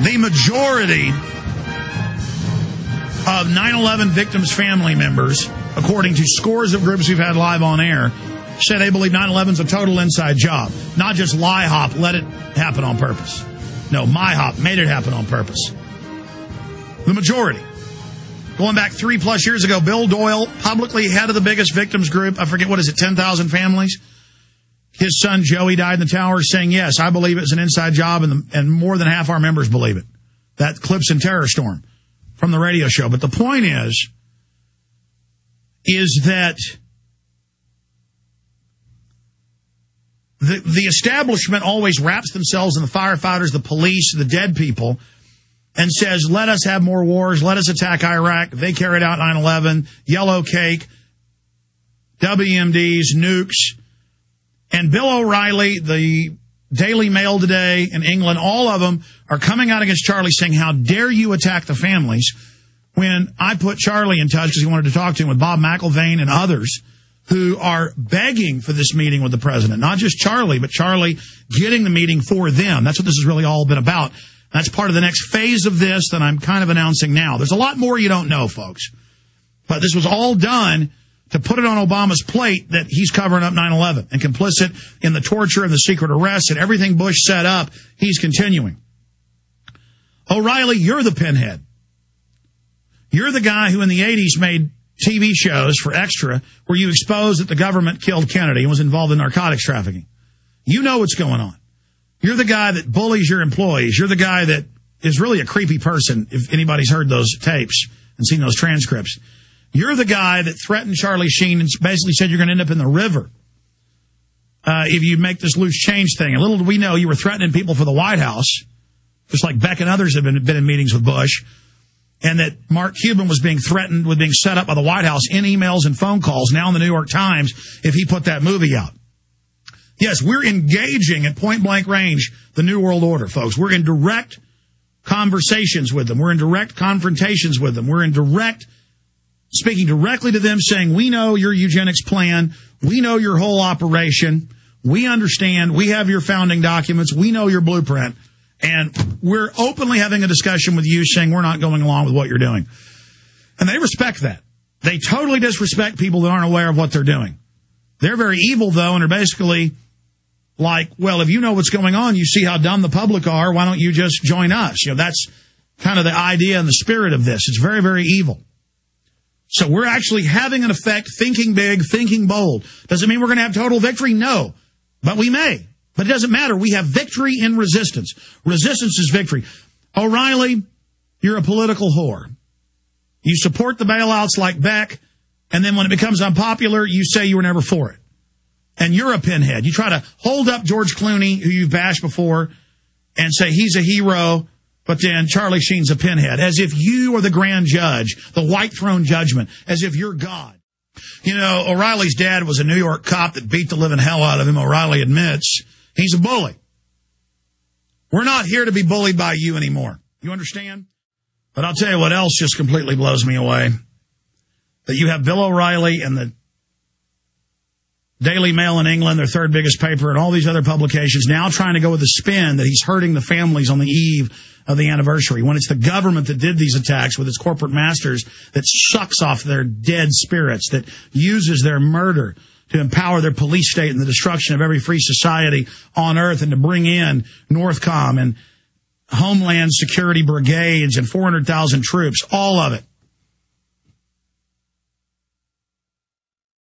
The majority of 9/11 victims' family members, according to scores of groups we've had live on air, say they believe 9/11's a total inside job. Not just lie hop, let it happen on purpose. No, my hop made it happen on purpose. The majority. Going back 3+ years ago, Bill Doyle, publicly head of the biggest victims group, I forget, what is it, 10,000 families? His son Joey died in the tower, saying, yes, I believe it's an inside job, and more than half our members believe it. That clips in Terror Storm from the radio show. But the point is that the establishment always wraps themselves in the firefighters, the police, the dead people, and says, let us have more wars, let us attack Iraq. They carried out 9/11, yellow cake, WMDs, nukes. And Bill O'Reilly, the Daily Mail today in England, all of them are coming out against Charlie, saying, how dare you attack the families? When I put Charlie in touch, because he wanted to talk to him, with Bob McIlvaine and others who are begging for this meeting with the president. Not just Charlie, but Charlie getting the meeting for them. That's what this has really all been about. That's part of the next phase of this that I'm kind of announcing now. There's a lot more you don't know, folks. But this was all done to put it on Obama's plate that he's covering up 9/11 and complicit in the torture and the secret arrests and everything Bush set up, he's continuing. O'Reilly, you're the pinhead. You're the guy who in the 80s made TV shows for Extra where you exposed that the government killed Kennedy and was involved in narcotics trafficking. You know what's going on. You're the guy that bullies your employees. You're the guy that is really a creepy person, if anybody's heard those tapes and seen those transcripts. You're the guy that threatened Charlie Sheen and basically said you're going to end up in the river if you make this loose change thing. And little did we know you were threatening people for the White House, just like Beck and others have been in meetings with Bush, and that Mark Cuban was being threatened with being set up by the White House in emails and phone calls, now in the New York Times, if he put that movie out. Yes, we're engaging at point-blank range the New World Order, folks. We're in direct conversations with them. We're in direct confrontations with them. We're in speaking directly to them, saying, we know your eugenics plan. We know your whole operation. We understand. We have your founding documents. We know your blueprint. And we're openly having a discussion with you, saying we're not going along with what you're doing. And they respect that. They totally disrespect people that aren't aware of what they're doing. They're very evil, though, and are basically like, well, if you know what's going on, you see how dumb the public are, why don't you just join us? You know, that's kind of the idea and the spirit of this. It's very, very evil. So we're actually having an effect, thinking big, thinking bold. Does it mean we're going to have total victory? No. But we may. But it doesn't matter. We have victory in resistance. Resistance is victory. O'Reilly, you're a political whore. You support the bailouts like Beck, and then when it becomes unpopular, you say you were never for it. And you're a pinhead. You try to hold up George Clooney, who you've bashed before, and say he's a hero, but then Charlie Sheen's a pinhead, as if you are the grand judge, the white throne judgment, as if you're God. You know, O'Reilly's dad was a New York cop that beat the living hell out of him. O'Reilly admits he's a bully. We're not here to be bullied by you anymore. You understand? But I'll tell you what else just completely blows me away. That you have Bill O'Reilly and the Daily Mail in England, their third biggest paper, and all these other publications now trying to go with the spin that he's hurting the families on the eve of the anniversary, when it's the government that did these attacks with its corporate masters that sucks off their dead spirits, that uses their murder to empower their police state and the destruction of every free society on earth, and to bring in Northcom and Homeland Security brigades and 400,000 troops, all of it.